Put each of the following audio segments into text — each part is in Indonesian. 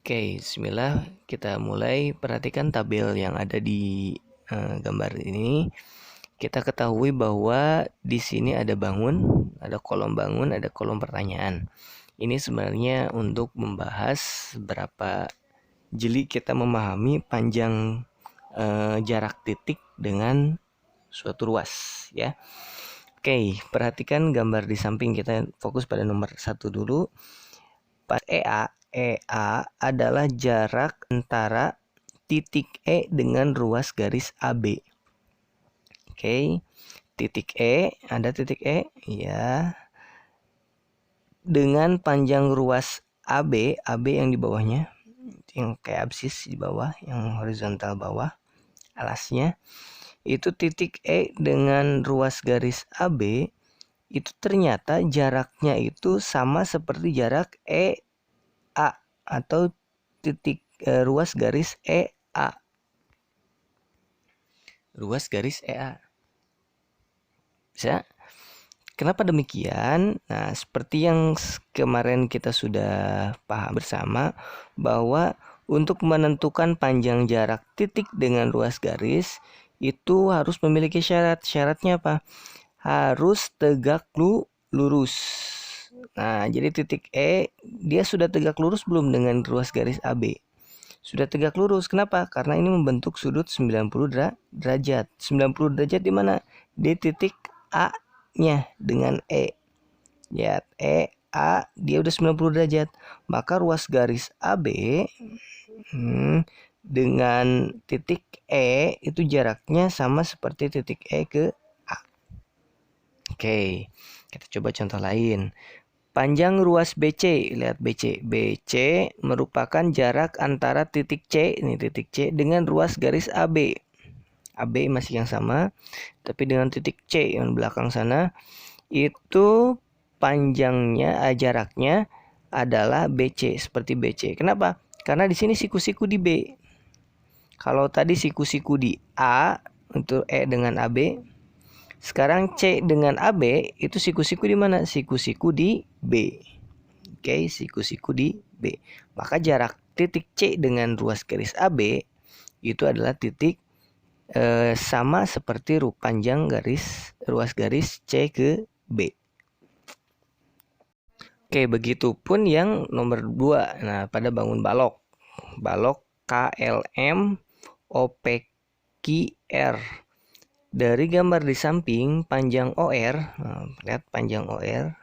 Oke, bismillah, kita mulai. Perhatikan tabel yang ada di gambar ini. Kita ketahui bahwa di sini ada kolom bangun, ada kolom pertanyaan. Ini sebenarnya untuk membahas berapa jeli kita memahami panjang jarak titik dengan suatu ruas, ya. Oke, perhatikan gambar di samping. Kita fokus pada nomor 1 dulu. Pas EA adalah jarak antara titik E dengan ruas garis AB. Oke, titik E, ada titik E, ya. Dengan panjang ruas AB yang di bawahnya, yang kayak absis di bawah, yang horizontal bawah, alasnya. Itu titik E dengan ruas garis AB, itu ternyata jaraknya itu sama seperti jarak EA atau titik ruas garis EA. Ruas garis EA. Bisa? Kenapa demikian? Nah, seperti yang kemarin kita sudah paham bersama bahwa untuk menentukan panjang jarak titik dengan ruas garis itu harus memiliki syarat. Syaratnya apa? Harus tegak lurus. Nah, jadi titik E dia sudah tegak lurus belum dengan ruas garis AB? Sudah tegak lurus. Kenapa? Karena ini membentuk sudut 90 derajat. 90 derajat di mana? Di titik A-nya dengan E. Ya, A dia udah 90 derajat. Maka ruas garis AB dengan titik E itu jaraknya sama seperti titik E ke A. Oke, kita coba contoh lain. Panjang ruas BC, lihat BC. BC merupakan jarak antara titik C, ini titik C, dengan ruas garis AB. AB masih yang sama, tapi dengan titik C yang belakang sana, itu panjangnya, jaraknya adalah BC, seperti BC. Kenapa? Karena di sini siku-siku di B. Kalau tadi siku-siku di A, untuk E dengan AB, sekarang C dengan AB itu siku-siku di mana? Siku-siku di B. Oke, siku-siku di B. Maka jarak titik C dengan ruas garis AB itu adalah titik sama seperti panjang ruas garis C ke B. Oke, begitupun yang nomor 2. Nah, pada bangun balok. Balok KLM OPQR. Dari gambar di samping panjang OR, lihat panjang OR,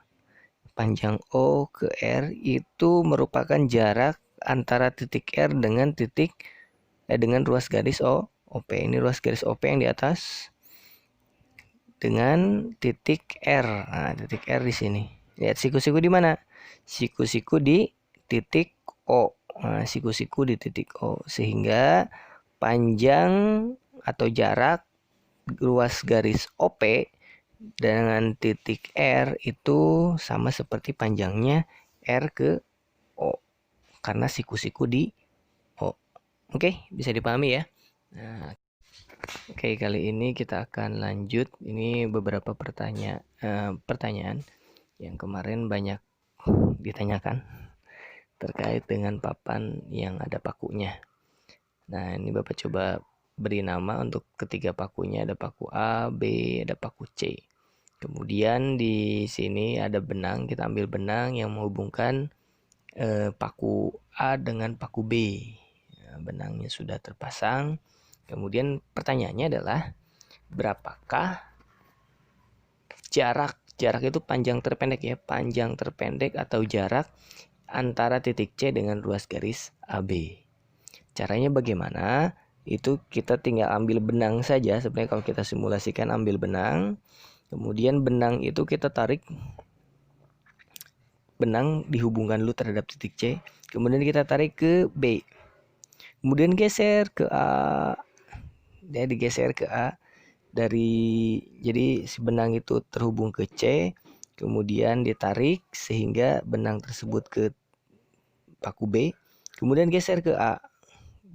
panjang O ke R itu merupakan jarak antara titik R dengan dengan ruas garis OP. Ini ruas garis OP yang di atas dengan titik R. Nah, titik R di sini. Lihat siku-siku di mana? Siku-siku di titik O. Nah, siku-siku di titik O, sehingga panjang atau jarak ruas garis OP dengan titik R itu sama seperti panjangnya R ke O, karena siku-siku di O. Oke, bisa dipahami ya. Nah, oke, kali ini kita akan lanjut. Ini beberapa pertanyaan yang kemarin banyak ditanyakan terkait dengan papan yang ada pakunya. Nah, ini Bapak coba beri nama untuk ketiga pakunya. Ada paku A, B, ada paku C. Kemudian di sini ada benang. Kita ambil benang yang menghubungkan paku A dengan paku B. Nah, benangnya sudah terpasang. Kemudian pertanyaannya adalah berapakah jarak itu panjang terpendek ya, panjang terpendek atau jarak antara titik C dengan ruas garis AB. Caranya bagaimana? Itu kita tinggal ambil benang saja. Sebenarnya kalau kita simulasikan, ambil benang, kemudian benang itu kita tarik, benang dihubungkan dulu terhadap titik C, kemudian kita tarik ke B, kemudian geser ke A, dia digeser ke A jadi si benang itu terhubung ke C, kemudian ditarik sehingga benang tersebut ke paku B, kemudian geser ke A,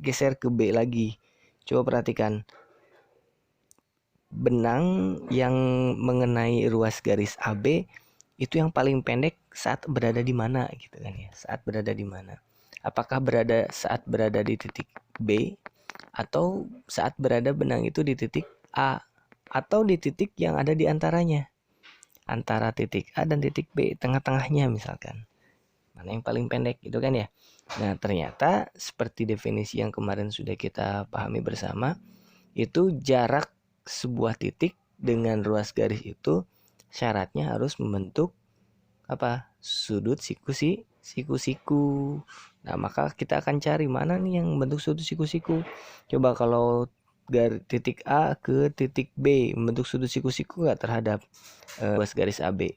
geser ke B lagi. Coba perhatikan benang yang mengenai ruas garis AB itu yang paling pendek saat berada di mana gitu kan ya, saat berada di mana. Apakah saat berada di titik B, atau saat berada benang itu di titik A, atau di titik yang ada di antaranya, antara titik A dan titik B, tengah-tengahnya misalkan. Mana yang paling pendek gitu kan ya. Nah, ternyata seperti definisi yang kemarin sudah kita pahami bersama, itu jarak sebuah titik dengan ruas garis itu syaratnya harus membentuk apa? Sudut siku-siku. Nah, maka kita akan cari mana nih yang membentuk sudut siku-siku. Coba kalau dari titik A ke titik B membentuk sudut siku-siku nggak terhadap ruas garis AB?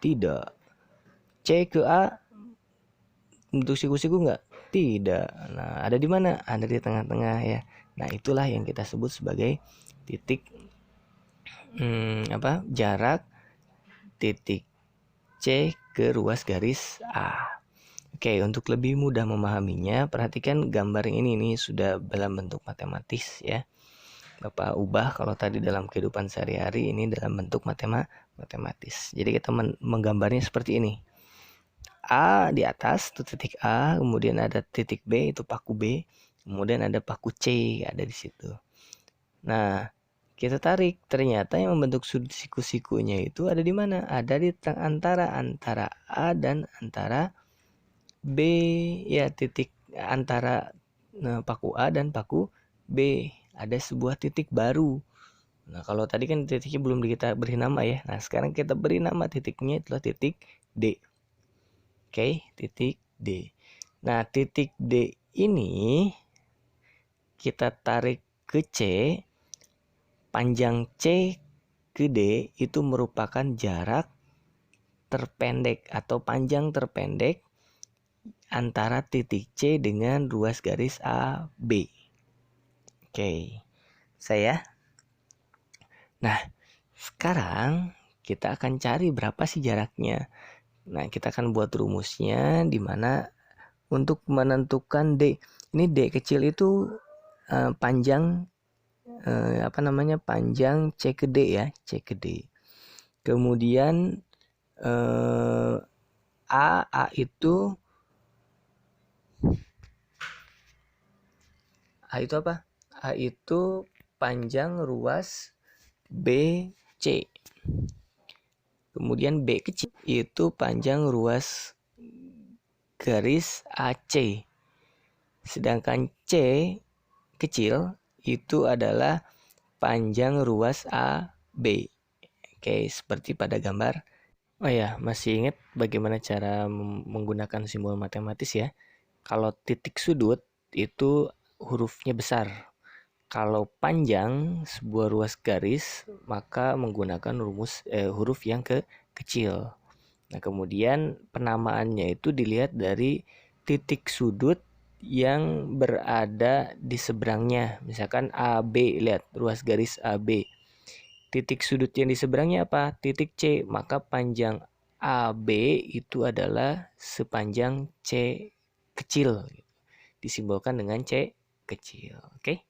Tidak. C ke A bentuk siku-siku nggak? Tidak. Nah, ada di mana? Ada di tengah-tengah ya. Nah, itulah yang kita sebut sebagai titik jarak titik C ke ruas garis A. Oke, untuk lebih mudah memahaminya, perhatikan gambar ini sudah dalam bentuk matematis ya. Bapak ubah kalau tadi dalam kehidupan sehari-hari, ini dalam bentuk matematis. Jadi kita menggambarnya seperti ini. A di atas itu titik A, kemudian ada titik B itu paku B, kemudian ada paku C ada di situ. Nah, kita tarik, ternyata yang membentuk sudut siku-sikunya itu ada di mana? Ada di antara A dan antara B ya, titik antara paku A dan paku B ada sebuah titik baru. Nah, kalau tadi kan titiknya belum kita beri nama ya. Nah, sekarang kita beri nama titiknya itulah titik D. Oke, titik D. Nah, titik D ini kita tarik ke C. Panjang C ke D itu merupakan jarak terpendek atau panjang terpendek antara titik C dengan ruas garis AB. Oke, saya. Nah, sekarang kita akan cari berapa sih jaraknya. Nah, kita akan buat rumusnya di mana untuk menentukan D. Ini D kecil itu panjang panjang C ke D ya, C ke D. Kemudian A itu apa? A itu panjang ruas BC. Kemudian B kecil itu panjang ruas garis AC. Sedangkan C kecil itu adalah panjang ruas AB. Oke, seperti pada gambar. Oh ya, masih ingat bagaimana cara menggunakan simbol matematis ya? Kalau titik sudut itu hurufnya besar. Kalau panjang sebuah ruas garis, maka menggunakan huruf yang kecil. Nah, kemudian penamaannya itu dilihat dari titik sudut yang berada di seberangnya. Misalkan AB, lihat ruas garis AB. Titik sudut yang di seberangnya apa? Titik C. Maka panjang AB itu adalah sepanjang C kecil. Disimbolkan dengan C kecil. Oke?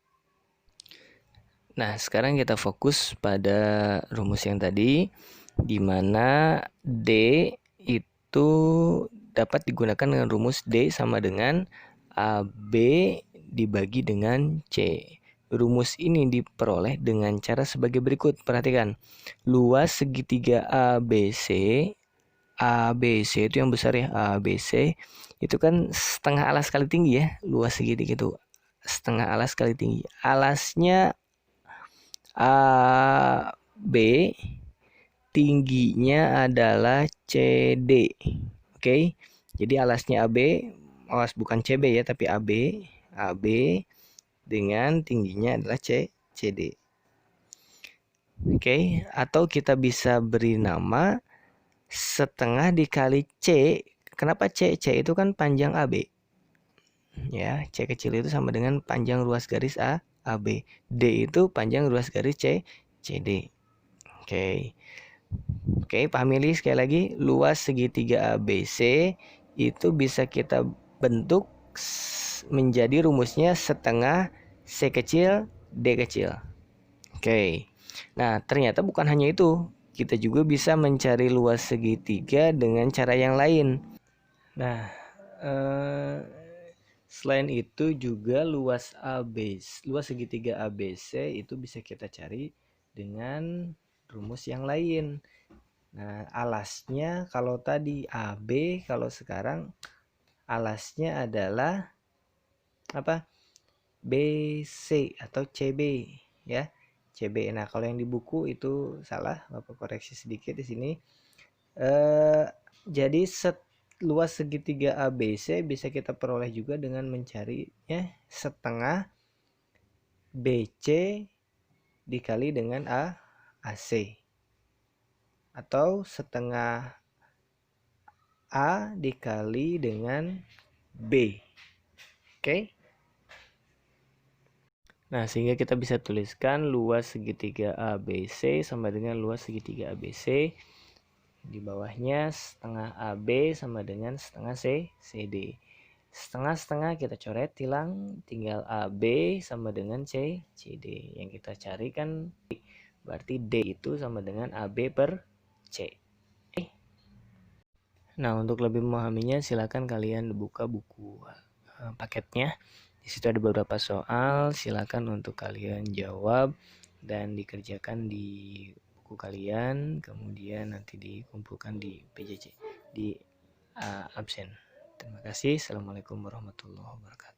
Nah, sekarang kita fokus pada rumus yang tadi, di mana D itu dapat digunakan dengan rumus D sama dengan AB dibagi dengan C. Rumus ini diperoleh dengan cara sebagai berikut. Perhatikan, luas segitiga ABC itu yang besar ya, ABC itu kan setengah alas kali tinggi ya, luas segitiga itu setengah alas kali tinggi. Alasnya AB, tingginya adalah CD. Oke. Jadi alasnya AB, alas bukan CB ya, tapi AB dengan tingginya adalah CD. Oke, atau kita bisa beri nama setengah dikali C. Kenapa C? C itu kan panjang AB. Ya, C kecil itu sama dengan panjang ruas garis AB. D itu panjang ruas garis CD. Oke, pahami sekali lagi, luas segitiga ABC itu bisa kita bentuk menjadi rumusnya setengah C kecil D kecil. Oke. Nah, ternyata bukan hanya itu. Kita juga bisa mencari luas segitiga dengan cara yang lain. Nah, Selain itu juga luas segitiga ABC itu bisa kita cari dengan rumus yang lain. Nah, alasnya kalau tadi AB, kalau sekarang alasnya adalah apa? BC atau CB ya. CB. Nah, kalau yang di buku itu salah, Bapak koreksi sedikit di sini. Jadi luas segitiga ABC bisa kita peroleh juga dengan mencarinya setengah BC dikali dengan AC atau setengah A dikali dengan B. Oke. Nah, sehingga kita bisa tuliskan luas segitiga ABC sama dengan luas segitiga ABC. Di bawahnya setengah AB sama dengan setengah CD. Setengah-setengah kita coret hilang, tinggal AB sama dengan CD. Yang kita cari kan berarti D itu sama dengan AB per C. Nah, untuk lebih memahaminya silakan kalian buka buku paketnya. Di situ ada beberapa soal, silakan untuk kalian jawab dan dikerjakan di buku kalian, kemudian nanti dikumpulkan di PJJ di absen. Terima kasih. Assalamualaikum warahmatullahi wabarakatuh.